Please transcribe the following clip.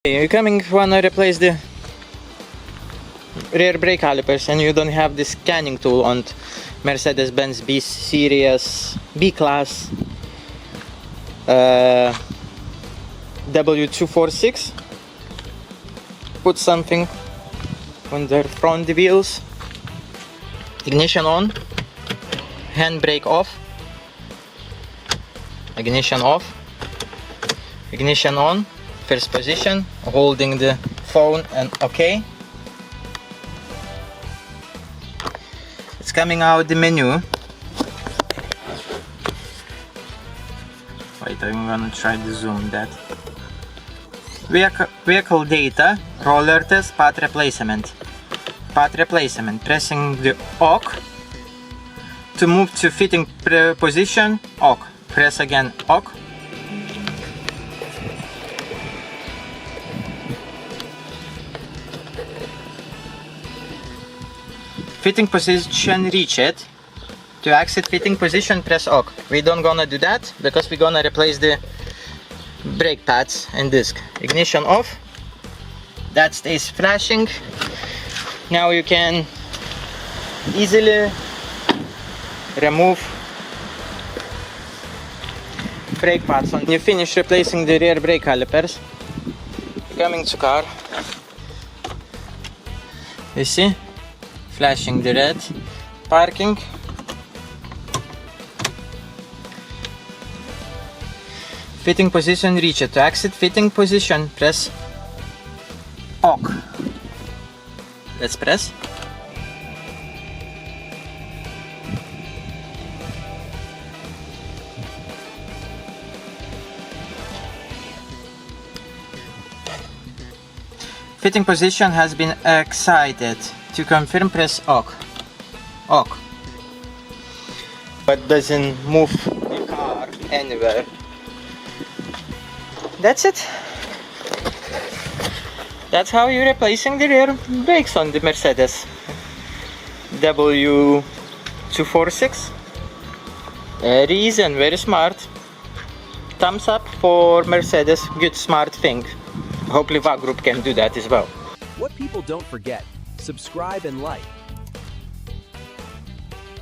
You wanna replace the rear brake calipers and you don't have this scanning tool on Mercedes-Benz B-Series B-Class W246. Put something on the front wheels. Ignition on, handbrake off, ignition off, ignition on, first position, holding the phone and OK. It's coming out the menu. Wait, I'm gonna try to zoom that. Vehicle data, roller test, path replacement. Path replacement, pressing the OK. To move to fitting position, OK. Press again OK. Fitting position reached. To exit fitting position, press OK. We don't gonna do that because we're gonna replace the brake pads and disc. Ignition off. That stays flashing. Now you can easily remove brake pads. When you finish replacing the rear brake calipers, coming to car, you see, flashing the red, parking, fitting position reached. To exit fitting position, press OK. Let's press. Fitting position has been excited. To confirm, press OK. OK. But doesn't move the car anywhere. That's it. That's how you're replacing the rear brakes on the Mercedes W246. Very easy and very smart. Thumbs up for Mercedes, good smart thing. Hopefully VAG Group can do that as well. What people don't forget, subscribe and like.